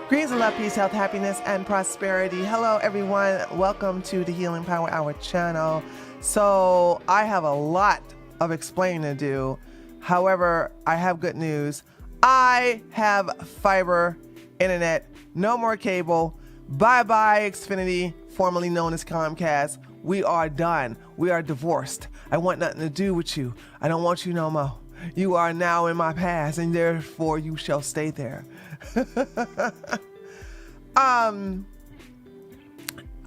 Greetings and love, peace, health, happiness, and prosperity. Hello, everyone. Welcome to the Healing Power Hour channel. So I have a lot of explaining to do. However, I have good news. I have fiber internet, no more cable. Bye-bye, Xfinity, formerly known as Comcast. We are done. We are divorced. I want nothing to do with you. I don't want you no more. You are now in my past, and therefore you shall stay there. I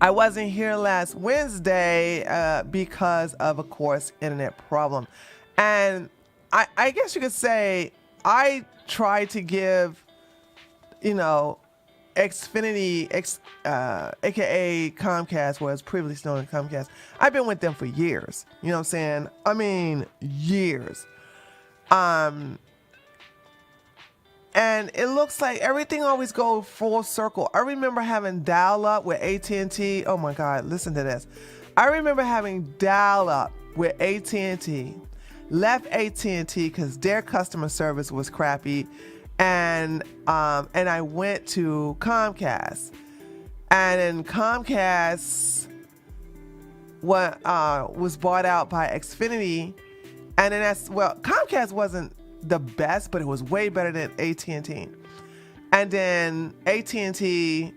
wasn't here last Wednesday because of course, internet problem. And I guess you could say I tried to give, Xfinity, aka Comcast, was previously known as Comcast. I've been with them for years. You know what I'm saying? I mean, years. And it looks like everything always goes full circle. I remember having dial-up with AT&T. Oh my God, listen to this. I remember having dial-up with AT&T, left AT&T because their customer service was crappy, and I went to Comcast. And then Comcast was bought out by Xfinity, and then Comcast wasn't the best, but it was way better than AT&T. And then Comcast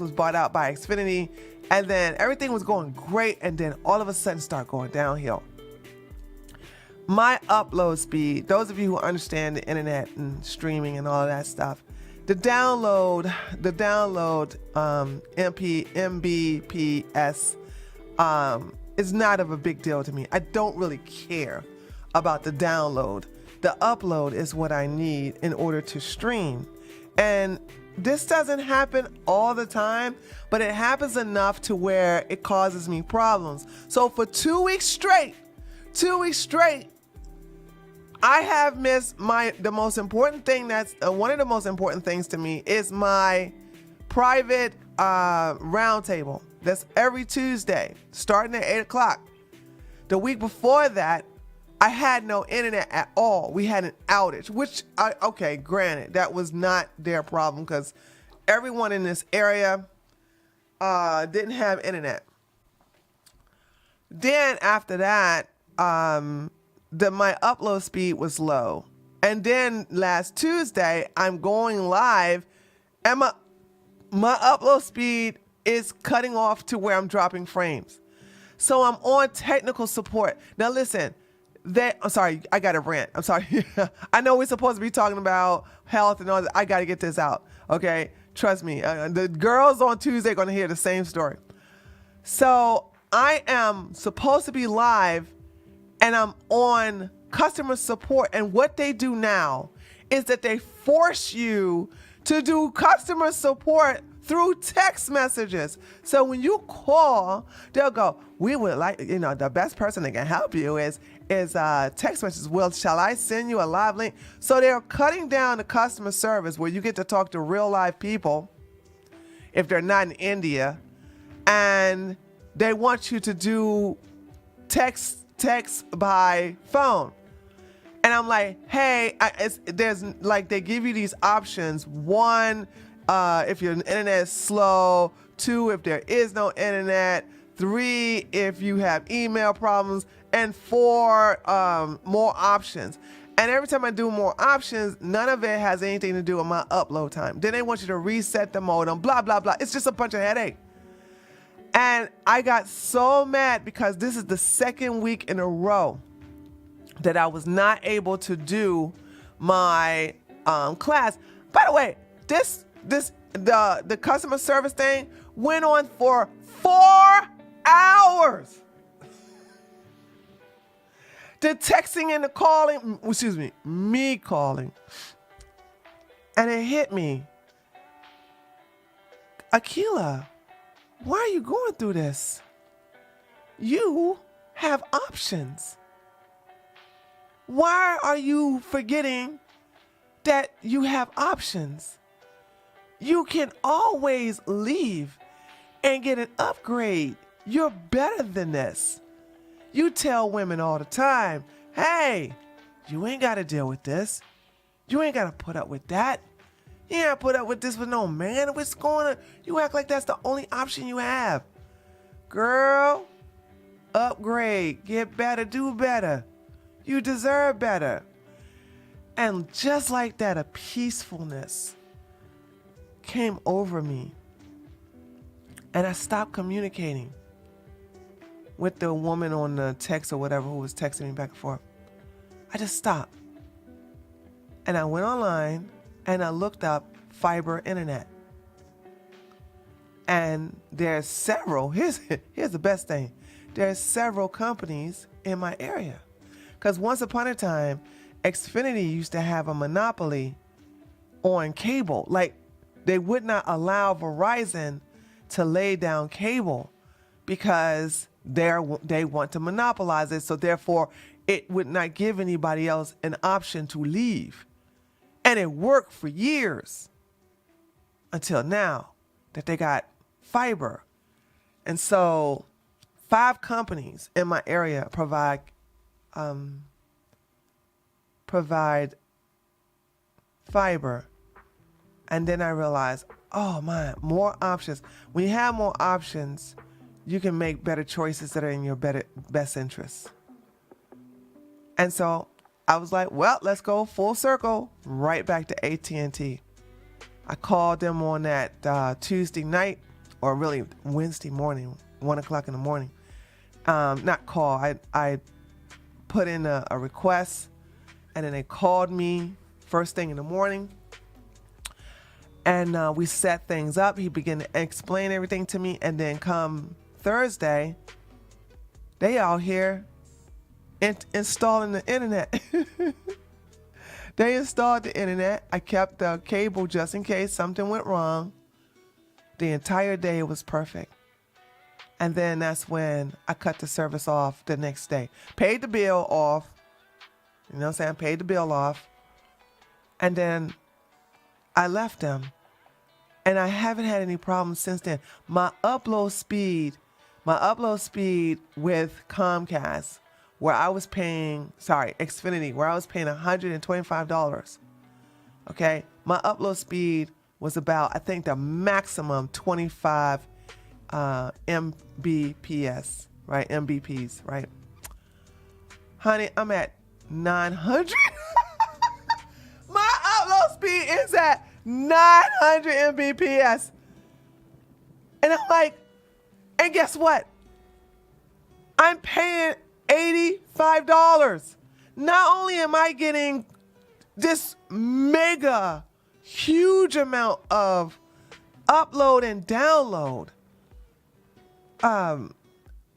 was bought out by Xfinity, and then everything was going great, and then all of a sudden start going downhill. My upload speed, those of you who understand the internet and streaming and all of that stuff, the download Mbps is not of a big deal to me. I don't really care about the download. The upload is what I need in order to stream. And this doesn't happen all the time, but it happens enough to where it causes me problems. So for 2 weeks straight, I have missed the most important thing. That's one of the most important things to me is my private roundtable. That's every Tuesday, starting at 8 o'clock. The week before that, I had no internet at all. We had an outage, which, granted, that was not their problem because everyone in this area didn't have internet. Then after that, my upload speed was low. And then last Tuesday, I'm going live, and my upload speed is cutting off to where I'm dropping frames. So I'm on technical support. Now listen, I'm sorry, I got to rant. I'm sorry. I know we're supposed to be talking about health and all that. I got to get this out. Okay. Trust me. The girls on Tuesday are going to hear the same story. So I am supposed to be live, and I'm on customer support. And what they do now is that they force you to do customer support through text messages. So when you call, they'll go, we would like, the best person that can help you is text messages. Well, shall I send you a live link? So they're cutting down the customer service where you get to talk to real live people if they're not in India, and they want you to do text by phone. And I'm like, hey, they give you these options. One, if your internet is slow. 2, if there is no internet. 3, if you have email problems. And 4, more options. And every time I do more options, none of it has anything to do with my upload time. Then they want you to reset the modem, blah, blah, blah. It's just a bunch of headache. And I got so mad because this is the second week in a row that I was not able to do my class. By the way, the customer service thing went on for 4 hours. The texting and the calling, me calling. And it hit me. Akila, why are you going through this? You have options. Why are you forgetting that you have options? You can always leave and get an upgrade. You're better than this. You tell women all the time, hey, you ain't got to deal with this. You ain't got to put up with that. You ain't put up with this with no man. What's going on? You act like that's the only option you have. Girl, upgrade, get better, do better. You deserve better. And just like that, a peacefulness came over me. And I stopped communicating with the woman on the text or whatever who was texting me back and forth. I just stopped. And I went online and I looked up fiber internet. And there's several, here's the best thing. There's several companies in my area. Because once upon a time, Xfinity used to have a monopoly on cable. Like, they would not allow Verizon to lay down cable because they want to monopolize it. So therefore, it would not give anybody else an option to leave. And it worked for years until now that they got fiber. And so 5 companies in my area provide fiber. And then I realized, oh my, more options. When you have more options, you can make better choices that are in your best interests. And so I was like, well, let's go full circle right back to AT&T. I called them on that Tuesday night, or really Wednesday morning, 1 o'clock in the morning. Not call, I put in a request, and then they called me first thing in the morning. And we set things up. He began to explain everything to me. And then come Thursday, they out here installing the internet. They installed the internet. I kept the cable just in case something went wrong. The entire day was perfect. And then that's when I cut the service off the next day. Paid the bill off. You know what I'm saying? Paid the bill off. And then I left them. And I haven't had any problems since then. My upload speed with Comcast, where I was paying, Xfinity, where I was paying $125. Okay? My upload speed was about, I think the maximum 25 Mbps, right? Mbps, right? Honey, I'm at 900. My upload speed is at 900 Mbps. And I'm like, and guess what? I'm paying $85. Not only am I getting this mega huge amount of upload and download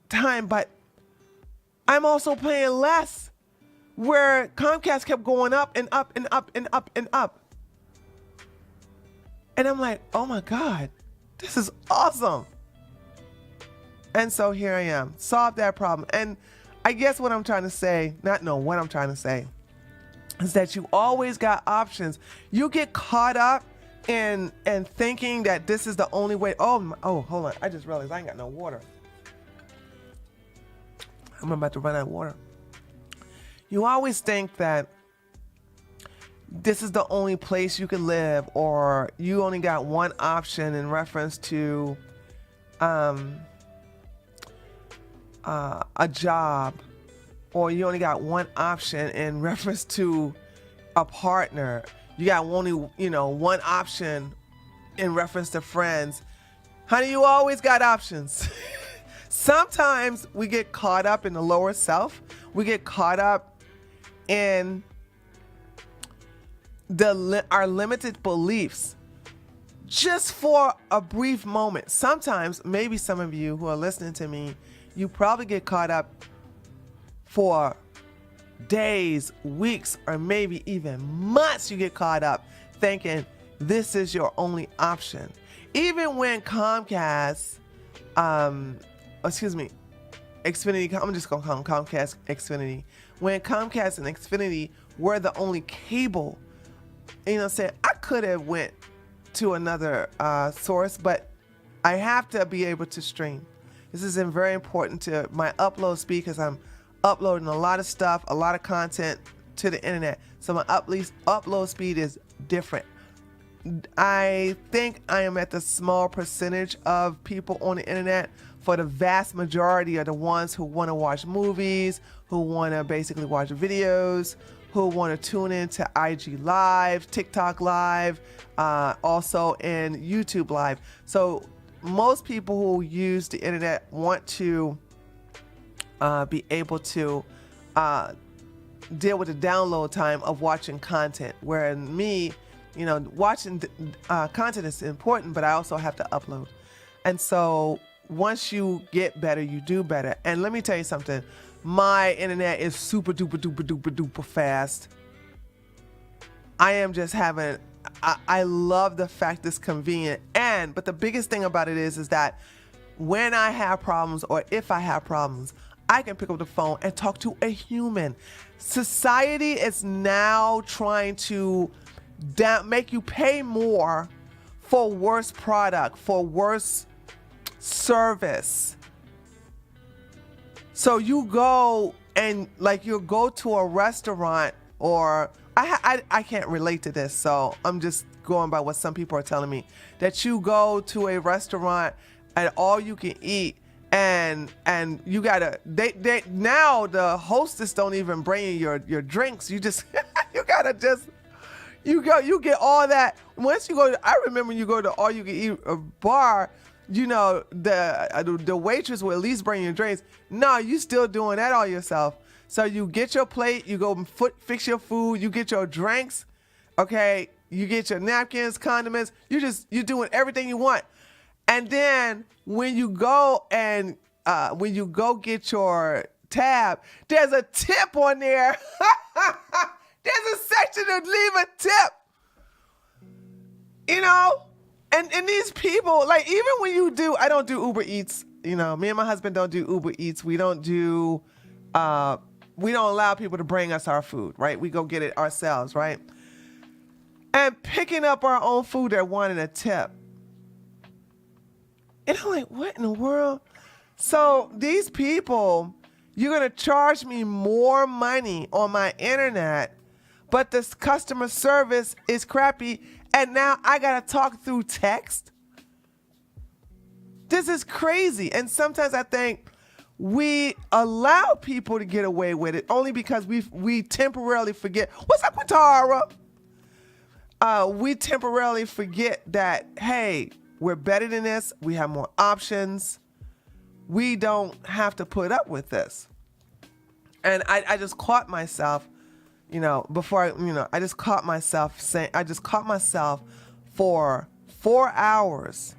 time, but I'm also paying less, where Comcast kept going up and up and up and up and up. And I'm like, oh my God, this is awesome. And so here I am, solved that problem. And I guess what I'm trying to say, what I'm trying to say is that you always got options. You get caught up in thinking that this is the only way. Oh, hold on. I just realized I ain't got no water. I'm about to run out of water. You always think that this is the only place you can live, or you only got one option in reference to a job, or you only got one option in reference to a partner. You got only, one option in reference to friends. Honey, you always got options. Sometimes we get caught up in the lower self. We get caught up in our limited beliefs just for a brief moment. Sometimes, maybe some of you who are listening to me, you probably get caught up for days, weeks, or maybe even months. You get caught up thinking this is your only option. Even when Xfinity, I'm just going to call them Comcast, Xfinity. When Comcast and Xfinity were the only cable, I could have went to another source, but I have to be able to stream. This is very important to my upload speed, because I'm uploading a lot of stuff, a lot of content to the internet. So my upload speed is different. I think I am at the small percentage of people on the internet. For the vast majority are the ones who want to watch movies, who want to basically watch videos, who want to tune into IG Live, TikTok Live, also in YouTube Live. So most people who use the internet want to be able to deal with the download time of watching content. Whereas me, watching content is important, but I also have to upload. And so once you get better, you do better. And let me tell you something. My internet is super duper duper duper duper fast. I am just having, I love the fact it's convenient. But the biggest thing about it is that when I have problems, or if I have problems, I can pick up the phone and talk to a human. Society is now trying to make you pay more for worse product, for worse service. So you go and you'll go to a restaurant, or I can't relate to this, so I'm just going by what some people are telling me, that you go to a restaurant and all you can eat, and you gotta, they now the hostess don't even bring you your drinks. You just you gotta just you get all that. Once you go, I remember you go to all you can eat a bar, the waitress will at least bring you drinks. No, you still doing that all yourself. So you get your plate, you go fix your food, you get your drinks, okay? You get your napkins, condiments, you're doing everything you want. And then when you go get your tab, there's a tip on there. There's a section to leave a tip. And these people, even when you do, I don't do Uber Eats. Me and my husband don't do Uber Eats. We don't allow people to bring us our food, right? We go get it ourselves, right? And picking up our own food, they're wanting a tip. And I'm like, what in the world? So these people, you're going to charge me more money on my internet, but this customer service is crappy, and now I got to talk through text? This is crazy. And sometimes I think we allow people to get away with it only because we temporarily forget. What's up with Tara? We temporarily forget that, hey, we're better than this. We have more options. We don't have to put up with this. And I just caught myself, I just caught myself for 4 hours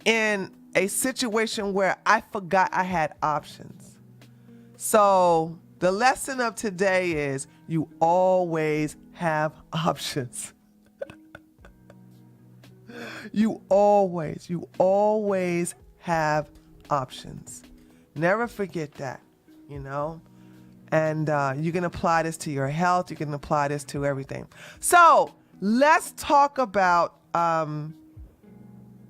in a situation where I forgot I had options. So the lesson of today is you always have options. You always have options. Never forget that, and you can apply this to your health. You can apply this to everything. So let's talk about the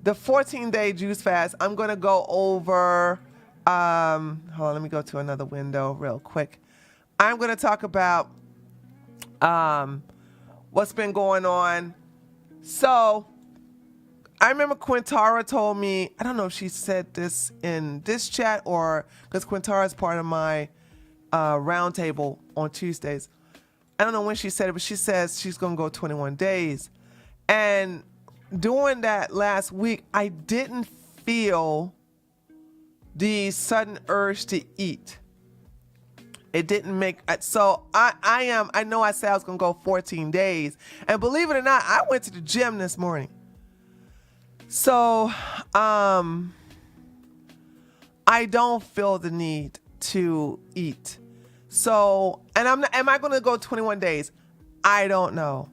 14-day juice fast. I'm going to go over, hold on, let me go to another window real quick. I'm going to talk about what's been going on. So I remember Quintara told me, I don't know if she said this in this chat or because Quintara is part of my roundtable on Tuesdays. I don't know when she said it, but she says she's going to go 21 days. And during that last week, I didn't feel the sudden urge to eat. It didn't make, so I know I said I was going to go 14 days. And believe it or not, I went to the gym this morning. So, I don't feel the need to eat. So, and am I going to go 21 days? I don't know.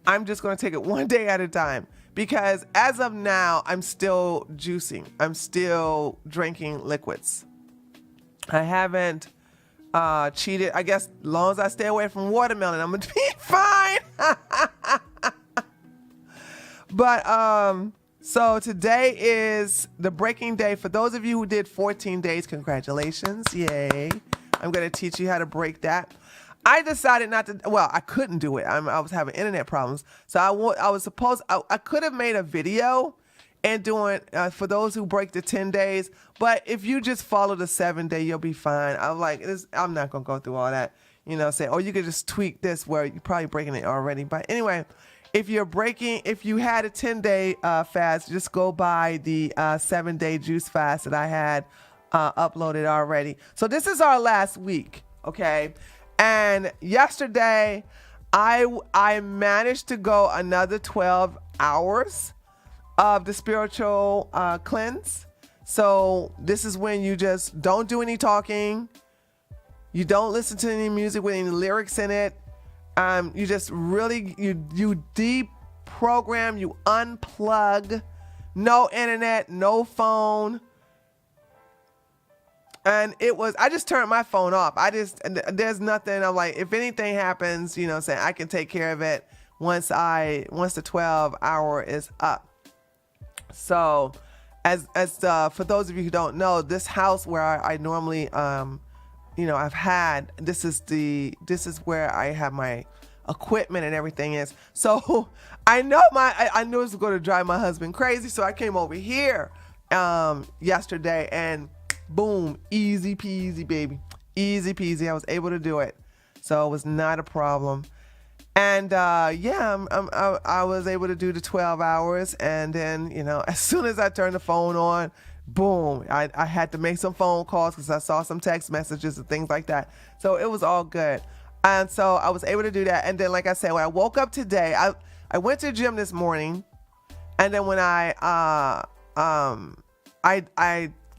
I'm just going to take it one day at a time because as of now, I'm still juicing. I'm still drinking liquids. I haven't cheated. I guess as long as I stay away from watermelon, I'm going to be fine. But, so today is the breaking day. For those of you who did 14 days, congratulations. Yay. I'm going to teach you how to break that. I decided not to. Well, I couldn't do it. I was having internet problems, so I was supposed. I could have made a video and doing for those who break the 10 days. But if you just follow the 7-day, you'll be fine. I'm like, I'm not gonna go through all that. You know, say, or you could just tweak this where you're probably breaking it already. But anyway, if you had a 10-day fast, just go by the 7-day juice fast that I had uploaded already. So this is our last week, okay? And yesterday, I managed to go another 12 hours of the spiritual cleanse. So this is when you just don't do any talking. You don't listen to any music with any lyrics in it. You just really, you deprogram, you unplug, no internet, no phone. And I just turned my phone off. There's nothing. I'm like, if anything happens, you know, saying I can take care of it once the 12-hour is up. So as for those of you who don't know, this house where I normally, this is where I have my equipment and everything is. So I knew it was going to drive my husband crazy. So I came over here yesterday and boom, easy peasy, baby. Easy peasy. I was able to do it. So it was not a problem. And I was able to do the 12 hours. And then, you know, as soon as I turned the phone on, boom, I had to make some phone calls because I saw some text messages and things like that. So it was all good. And so I was able to do that. And then, like I said, when I woke up today, I went to the gym this morning. And then when I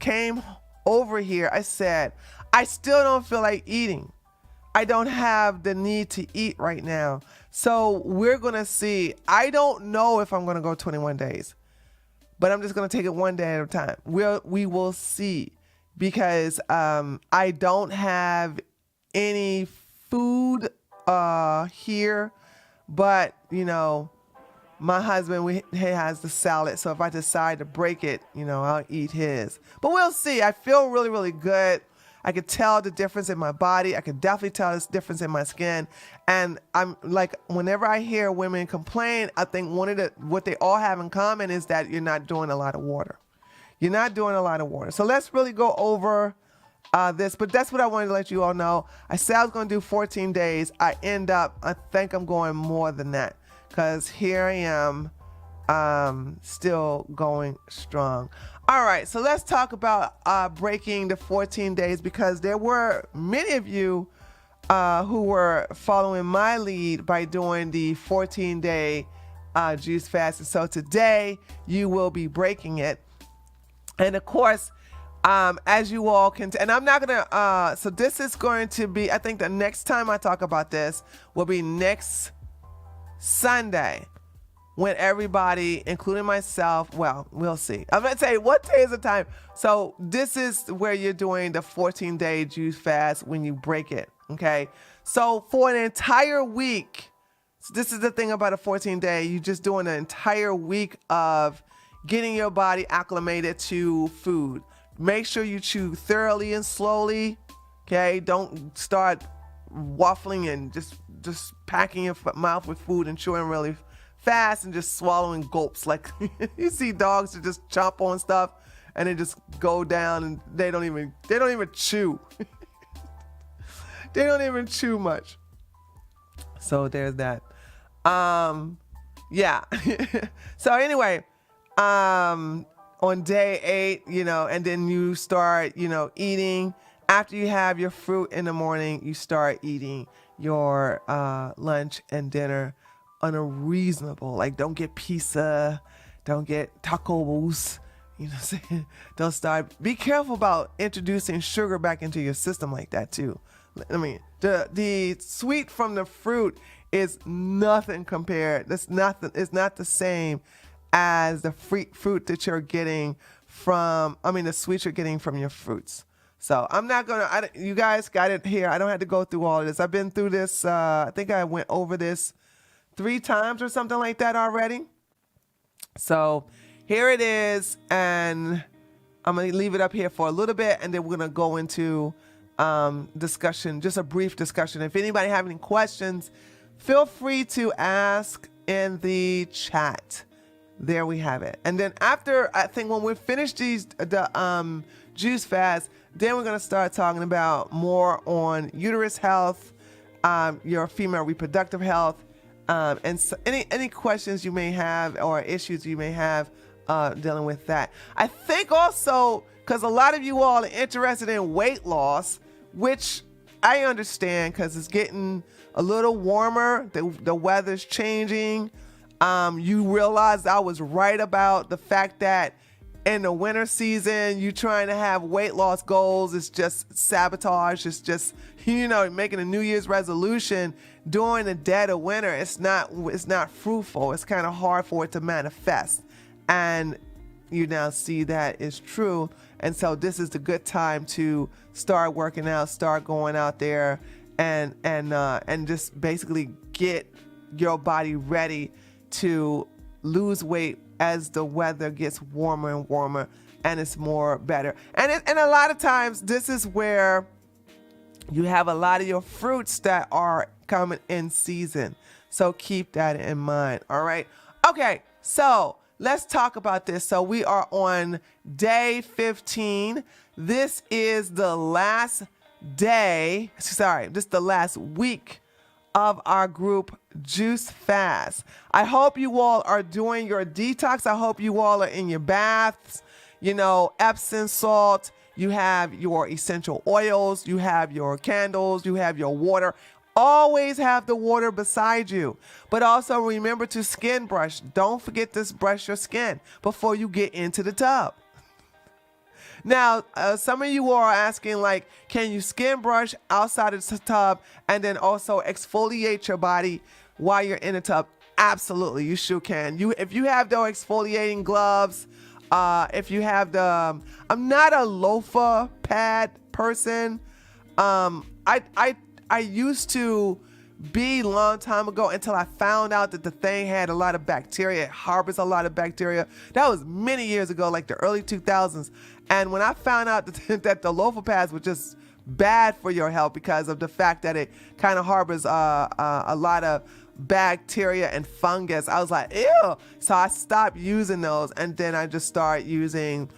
came over here, I said, I still don't feel like eating. I don't have the need to eat right now. So we're going to see. I don't know if I'm going to go 21 days, but I'm just going to take it one day at a time. We will see, because I don't have any food here, but you know, my husband, he has the salad. So if I decide to break it, you know, I'll eat his. But we'll see. I feel really, really good. I could tell the difference in my body. I could definitely tell this difference in my skin. And I'm like, whenever I hear women complain, I think what they all have in common is that you're not doing a lot of water. You're not doing a lot of water. So let's really go over this. But that's what I wanted to let you all know. I said I was going to do 14 days. I think I'm going more than that, because here I am still going strong. All right, so let's talk about breaking the 14 days, because there were many of you who were following my lead by doing the 14-day juice fast. And so today you will be breaking it. And of course, as you all can, and I'm not gonna, so this is going to be, I think the next time I talk about this will be next Sunday, when everybody, including myself, well, we'll see. I'm going to say what day is the time. So this is where you're doing the 14-day juice fast when you break it, okay? So for an entire week, so this is the thing about a 14-day, you're just doing an entire week of getting your body acclimated to food. Make sure you chew thoroughly and slowly, okay? Don't start waffling and just packing your mouth with food and chewing really fast and just swallowing gulps. Like you see dogs that just chomp on stuff and they just go down and they don't even chew. They don't even chew much. So there's that. Yeah. So anyway, on day 8, you know, and then you start, you know, eating. After you have your fruit in the morning, you start eating your lunch and dinner on a reasonable, like, don't get pizza, don't get tacos, you know what I'm saying? Don't start, be careful about introducing sugar back into your system like that too. I mean, the sweet from the fruit is nothing compared. It's not the same as the fruit that you're getting from, the sweet you're getting from your fruits. So I'm not gonna, you guys got it here. I don't have to go through all of this. I've been through this, I think I went over this 3 times or something like that already. So here it is, and I'm gonna leave it up here for a little bit, and then we're gonna go into discussion, just a brief discussion. If anybody have any questions, feel free to ask in the chat. There we have it. And then after, I think when we finish the juice fast, then we're going to start talking about more on uterus health, your female reproductive health, and so any questions you may have or issues you may have dealing with that. I think also, because a lot of you all are interested in weight loss, which I understand because it's getting a little warmer, the weather's changing. You realize I was right about the fact that in the winter season, you trying to have weight loss goals, it's just sabotage. It's just, making a New Year's resolution during the dead of winter. It's not fruitful. It's kind of hard for it to manifest. And you now see that is true. And so this is the good time to start working out, start going out there and just basically get your body ready to lose weight as the weather gets warmer and warmer and it's more better. And a lot of times this is where you have a lot of your fruits that are coming in season. So keep that in mind. All right. Okay. So let's talk about this. So we are on day 15. This is the last day. Sorry, this is the last week of our group juice fast. I hope you all are doing your detox. I hope you all are in your baths, Epsom salt, you have your essential oils, you have your candles, you have your water. Always have the water beside you. But also remember to skin brush. Don't forget to brush your skin before you get into the tub. Now, some of you are asking, can you skin brush outside of the tub and then also exfoliate your body while you're in the tub? Absolutely, you sure can. If you have the exfoliating gloves, if you have I'm not a loofah pad person. I used to be a long time ago until I found out that the thing had a lot of bacteria. It harbors a lot of bacteria. That was many years ago, like the early 2000s. And when I found out that the loofah pads were just bad for your health because of the fact that it kind of harbors a lot of bacteria and fungus, I was like, ew. So I stopped using those, and then I just started using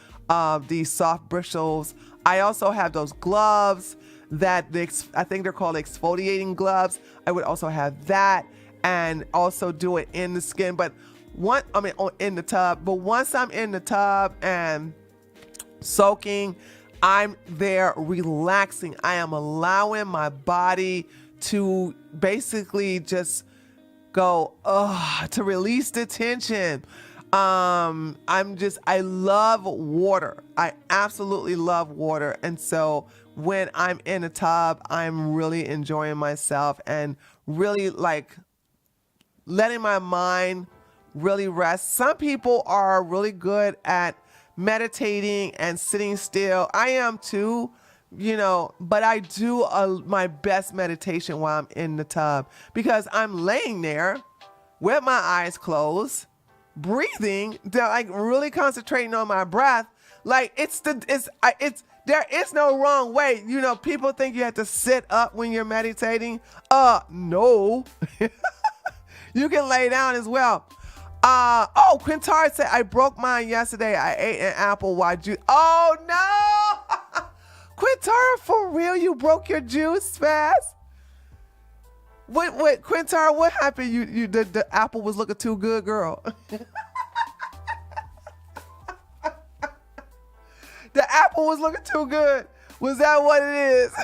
these soft bristles. I also have those gloves that I think they're called exfoliating gloves. I would also have that and also do it in the skin, in the tub. But once I'm in the tub and soaking, I'm there relaxing. I am allowing my body to basically just go, to release the tension. I love water. I absolutely love water. And so when I'm in a tub, I'm really enjoying myself and really letting my mind really rest. Some people are really good at meditating and sitting still. I am too, but I do my best meditation while I'm in the tub because I'm laying there with my eyes closed, breathing, really concentrating on my breath. There is no wrong way. People think you have to sit up when you're meditating. No. You can lay down as well. Quintard said, I broke mine yesterday. I ate an apple while juice. Oh, no. Quintard, for real? You broke your juice fast? What, Quintard, what happened? The apple was looking too good, girl. The apple was looking too good. Was that what it is?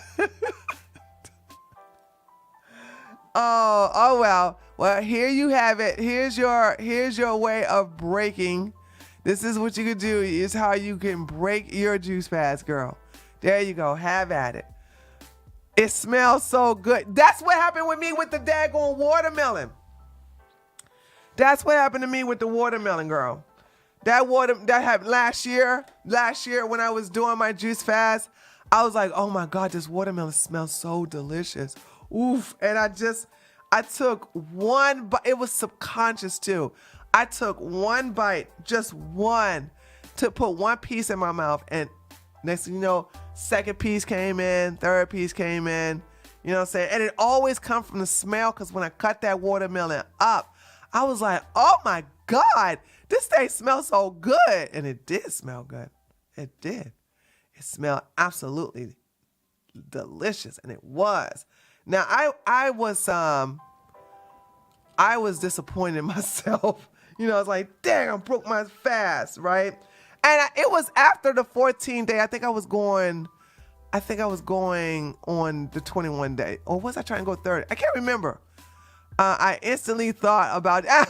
Oh well. Well, here you have it. Here's your way of breaking. This is what you can do. Is how you can break your juice fast, girl. There you go. Have at it. It smells so good. That's what happened with me with the daggone watermelon. That's what happened to me with the watermelon, girl. That happened last year when I was doing my juice fast. I was like, oh my God, this watermelon smells so delicious. Oof. And I took one bite. It was subconscious too. I took one bite, just one, to put one piece in my mouth, and Next thing you know, second piece came in, third piece came in. You know what I'm saying? And it always comes from the smell, because when I cut that watermelon up, I was like, oh my God, this thing smells so good. And it did smell good. It did. It smelled absolutely delicious, and it was. Now I was disappointed in myself. You know, I was like, dang, I broke my fast, right? And it was after the 14 day. I think I was going on the 21 day. Or was I trying to go 30? I can't remember. I instantly thought about yeah,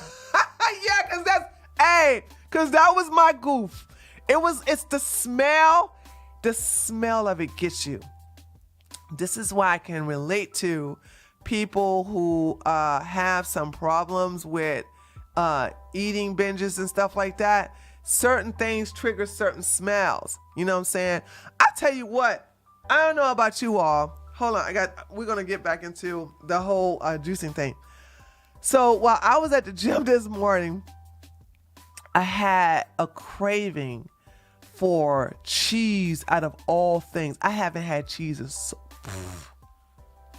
because that was my goof. It's the smell. The smell of it gets you. This is why I can relate to people who have some problems with eating binges and stuff like that. Certain things trigger certain smells. You know what I'm saying? I tell you what, I don't know about you all. Hold on, we're gonna get back into the whole juicing thing. So while I was at the gym this morning, I had a craving for cheese out of all things. I haven't had cheese in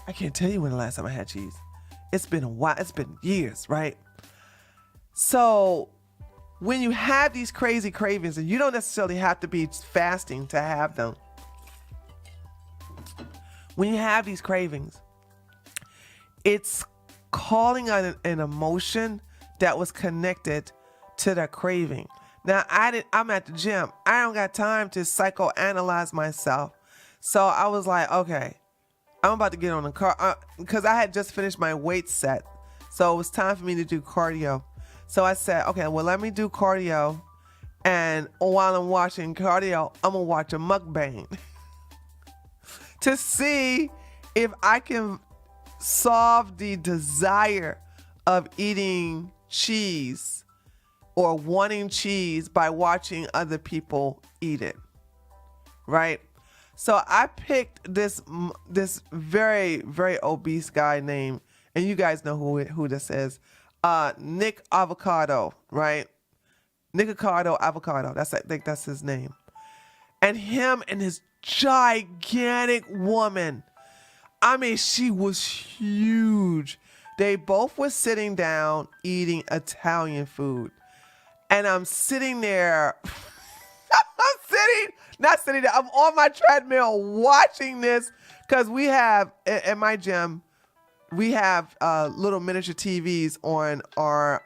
I can't tell you when the last time I had cheese. It's been a while. It's been years, right? So when you have these crazy cravings, and you don't necessarily have to be fasting to have them. When you have these cravings, it's calling out an emotion that was connected to that craving. Now, I'm at the gym. I don't got time to psychoanalyze myself. So I was like, okay, I'm about to get on the car because I had just finished my weight set. So it was time for me to do cardio. So I said, okay, well, let me do cardio. And while I'm watching cardio, I'm going to watch a mukbang to see if I can solve the desire of eating cheese or wanting cheese by watching other people eat it, right? So I picked this very, very obese guy named, and you guys know who this is, Nick Avocado, right? Nick Avocado. I think that's his name. And him and his gigantic woman. I mean, she was huge. They both were sitting down eating Italian food. And I'm sitting there. I'm on my treadmill watching this because we have, at my gym, we have little miniature TVs on our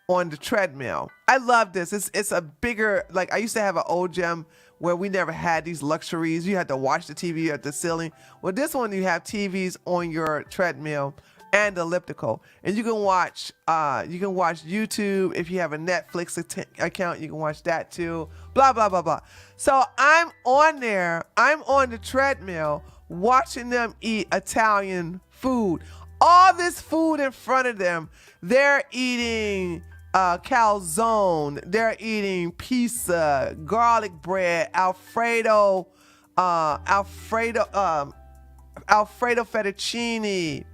on the treadmill. I love this. It's a bigger, like I used to have an old gym where we never had these luxuries. You had to watch the TV at the ceiling. Well, this one you have TVs on your treadmill and elliptical, and you can watch YouTube. If you have a Netflix account, you can watch that too. Blah blah blah blah. So I'm on the treadmill watching them eat Italian food. All this food in front of them. They're eating calzone. They're eating pizza, garlic bread, Alfredo fettuccine,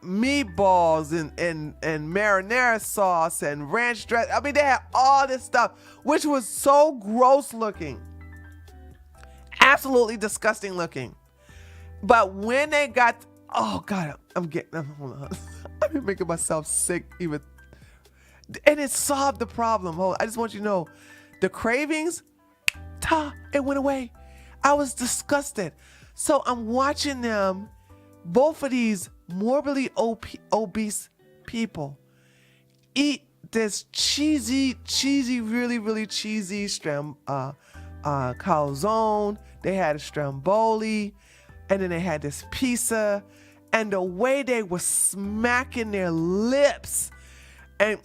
meatballs and marinara sauce and ranch dressing. I mean, they had all this stuff, which was so gross looking, absolutely disgusting looking. But when they got, oh God, hold on. I've been making myself sick even, and it solved the problem. Hold on, I just want you to know, the cravings, it went away. I was disgusted. So I'm watching them, both of these morbidly obese people, eat this cheesy, really, really cheesy calzone. They had a stromboli, and then they had this pizza, and the way they were smacking their lips, and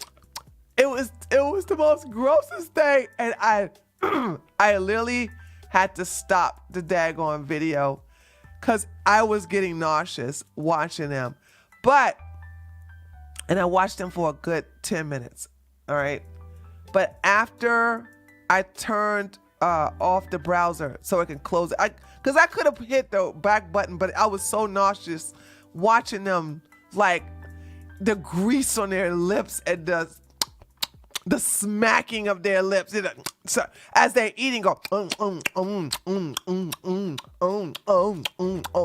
it was the most grossest thing. And I literally had to stop the daggone video because I was getting nauseous watching them. And I watched them for a good 10 minutes, all right? But after I turned off the browser so I can close it, because I could have hit the back button, but I was so nauseous watching them, like the grease on their lips and the smacking of their lips, so as they're eating, go, oh,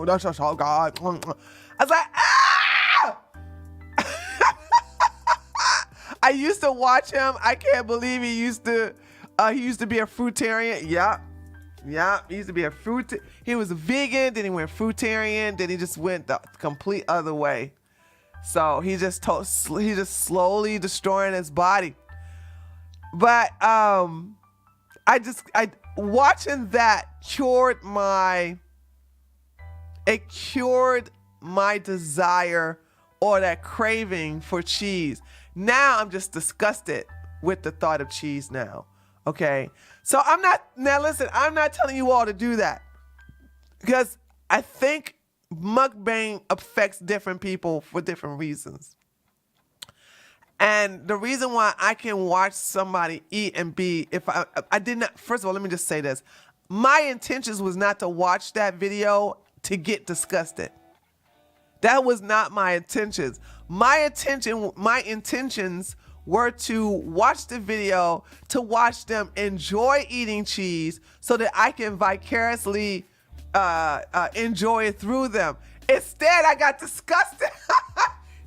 that's just all God. I was like, ah! I used to watch him. I can't believe he used to be a fruitarian. Yeah, he used to be a fruit. He was a vegan, then he went fruitarian, then he just went the complete other way. So he's just slowly destroying his body. But watching that cured my desire or that craving for cheese. Now I'm just disgusted with the thought of cheese now. Okay. So I'm not telling you all to do that, because I think mukbang affects different people for different reasons. And the reason why I can watch somebody eat and be, if I did not, first of all, let me just say this. My intentions was not to watch that video to get disgusted. That was not my intentions. My intentions were to watch the video, to watch them enjoy eating cheese so that I can vicariously enjoy it through them. Instead, I got disgusted.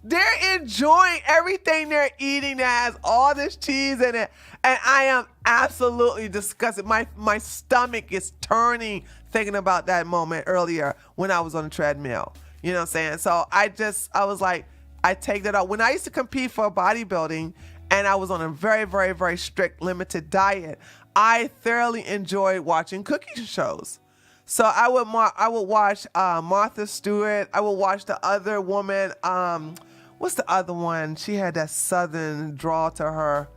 They're enjoying everything they're eating that has all this cheese in it. And I am absolutely disgusted. My stomach is turning thinking about that moment earlier when I was on the treadmill. You know what I'm saying? So I was like, I take that out. When I used to compete for bodybuilding and I was on a very, very, very strict limited diet, I thoroughly enjoyed watching cooking shows. So I would watch Martha Stewart. I would watch the other woman. What's the other one? She had that southern drawl to her,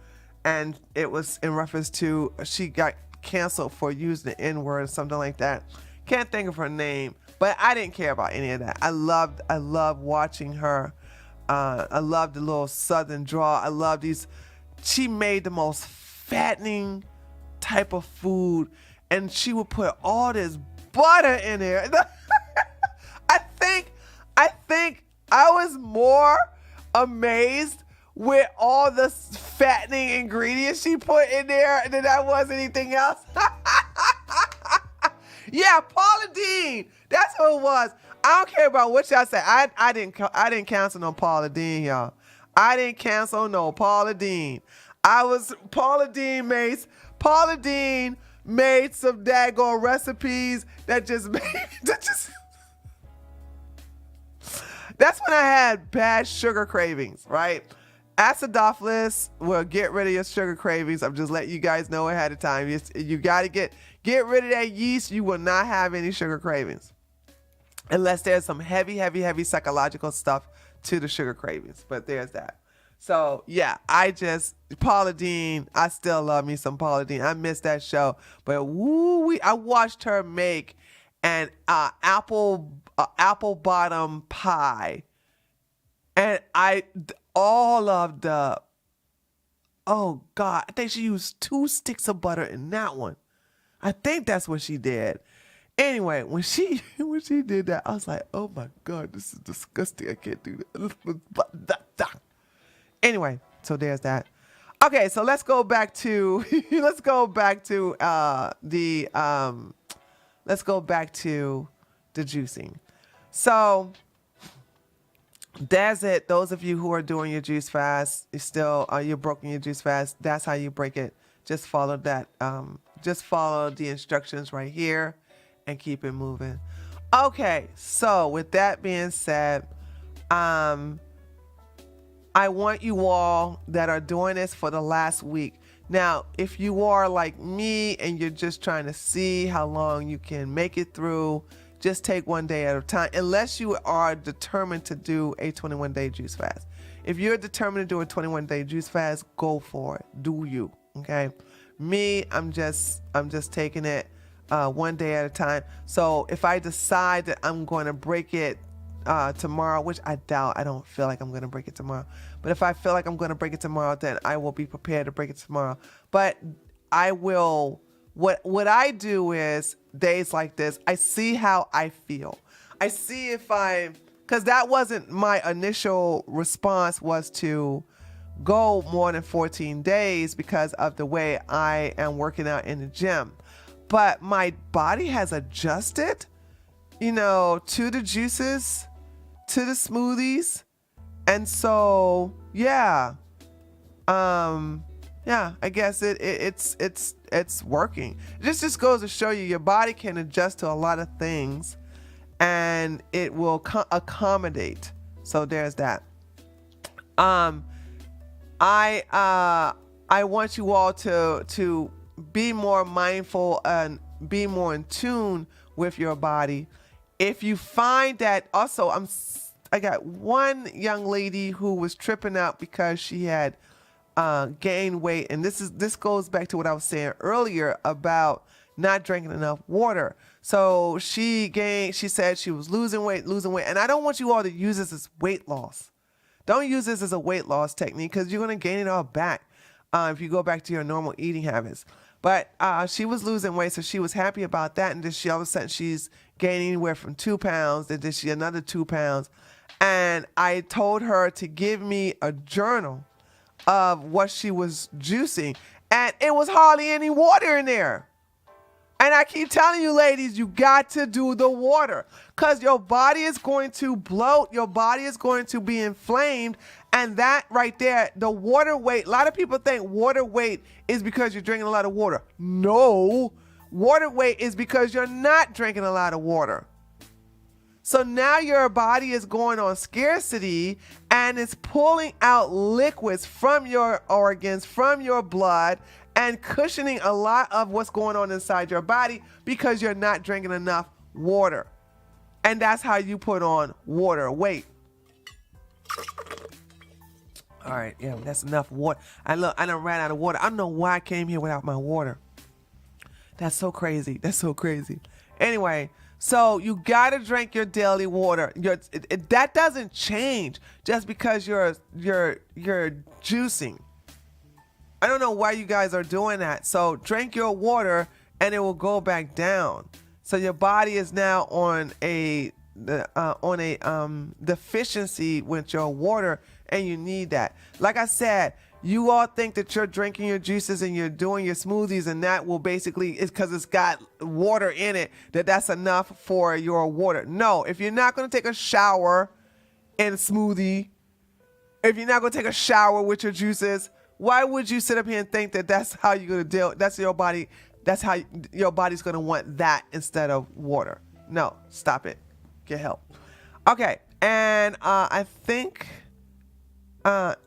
and it was in reference to she got canceled for using the N-word or something like that. Can't think of her name, but I didn't care about any of that. I loved watching her. I loved the little southern drawl. I love these. She made the most fattening type of food, and she would put all this butter in there. I think I was more amazed with all the fattening ingredients she put in there than I was anything else. Yeah, Paula Deen. That's who it was. I don't care about what y'all say. I didn't cancel no Paula Deen, y'all. I didn't cancel no Paula Deen. Paula Deen made some daggone recipes that just that's when I had bad sugar cravings, right? Acidophilus will get rid of your sugar cravings. I'm just letting you guys know ahead of time. You got to get rid of that yeast. You will not have any sugar cravings unless there's some heavy psychological stuff to the sugar cravings. But there's that. So yeah, Paula Deen, I still love me some Paula Deen. I missed that show, but I watched her make an apple bottom pie, and all of the, oh God, I think she used 2 sticks of butter in that one. I think that's what she did. Anyway, when she did that, I was like, oh my God, this is disgusting. I can't do that. Anyway, so there's that. Okay, so let's go back to the juicing. So that's it. Those of you who are doing your juice fast, you're broken your juice fast. That's how you break it. Just follow that. Just follow the instructions right here and keep it moving. Okay, so with that being said, I want you all that are doing this for the last week. Now, if you are like me and you're just trying to see how long you can make it through, just take one day at a time, unless you are determined to do a 21-day juice fast. If you're determined to do a 21-day juice fast, go for it. Do you, okay? Me, I'm just taking it one day at a time. So if I decide that I'm going to break it tomorrow, which I doubt, I don't feel like I'm going to break it tomorrow. But if I feel like I'm going to break it tomorrow, then I will be prepared to break it tomorrow. But I will, what I do is days like this, I see how I feel. I see because that wasn't my initial response, was to go more than 14 days because of the way I am working out in the gym. But my body has adjusted, to the juices, to the smoothies. And so, yeah. I guess it's working. This just goes to show you your body can adjust to a lot of things and it will accommodate. So there's that. I want you all to be more mindful and be more in tune with your body. If you find that, also, I got one young lady who was tripping out because she had gained weight, and this goes back to what I was saying earlier about not drinking enough water. So she said she was losing weight, and I don't want you all to use this as weight loss. Don't use this as a weight loss technique because you're going to gain it all back if you go back to your normal eating habits. But she was losing weight, so she was happy about that. And then all of a sudden she's gaining anywhere from 2 pounds, and then she another 2 pounds. And I told her to give me a journal of what she was juicing, and it was hardly any water in there. And I keep telling you, ladies, you got to do the water because your body is going to bloat. Your body is going to be inflamed. And that right there, the water weight, a lot of people think water weight is because you're drinking a lot of water. No, water weight is because you're not drinking a lot of water. So now your body is going on scarcity and it's pulling out liquids from your organs, from your blood, and cushioning a lot of what's going on inside your body because you're not drinking enough water. And that's how you put on water weight. All right, yeah, that's enough water. I done ran out of water. I don't know why I came here without my water. That's so crazy. That's so crazy. Anyway, so you gotta drink your daily water. That doesn't change just because you're juicing. I don't know why you guys are doing that. So drink your water and it will go back down. So your body is now on a deficiency with your water, and you need that. Like I said, you all think that you're drinking your juices and you're doing your smoothies, and that will basically, it's because it's got water in it, that's enough for your water. No, if you're not going to take a shower in a smoothie, if you're not going to take a shower with your juices, why would you sit up here and think that that's how you're going to deal? That's your body. That's how your body's going to want that instead of water. No, stop it. Get help. Okay. And I think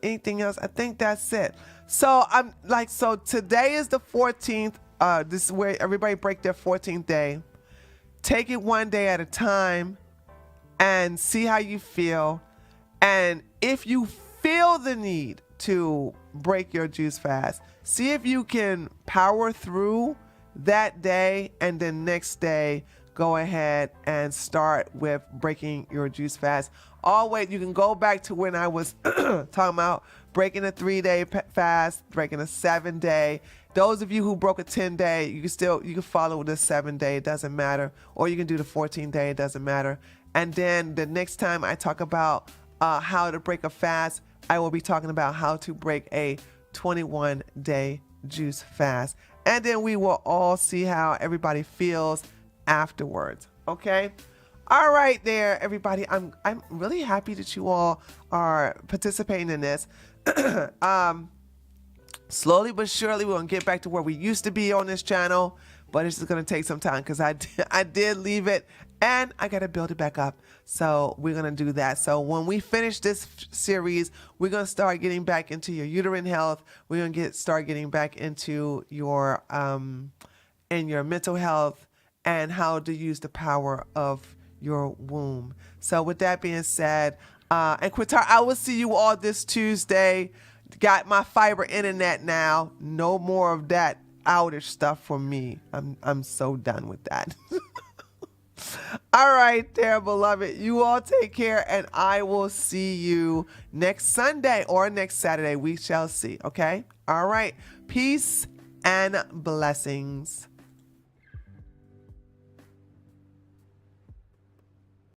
anything else? I think that's it. So so today is the 14th. This is where everybody break their 14th day. Take it one day at a time and see how you feel. And if you feel the need to break your juice fast, see if you can power through that day, and then next day go ahead and start with breaking your juice fast. Always, you can go back to when I was talking about breaking a 3-day fast, breaking a 7-day. Those of you who broke a 10-day, you can follow the 7-day, it doesn't matter, or you can do the 14-day, it doesn't matter. And then the next time I talk about how to break a fast, I will be talking about how to break a 21-day juice fast. And then we will all see how everybody feels afterwards. Okay? All right there, everybody. I'm really happy that you all are participating in this. Slowly but surely, we're going to get back to where we used to be on this channel. But it's just going to take some time because I did leave it and I got to build it back up. So we're going to do that. So when we finish this series, we're going to start getting back into your uterine health. We're going to start getting back into your mental health and how to use the power of your womb. So with that being said, and Qatar, I will see you all this Tuesday. Got my fiber internet now. No more of that outage stuff for me. I'm so done with that. All right there, beloved. You all take care, and I will see you next Sunday or next Saturday. We shall see. Okay? All right. Peace and blessings.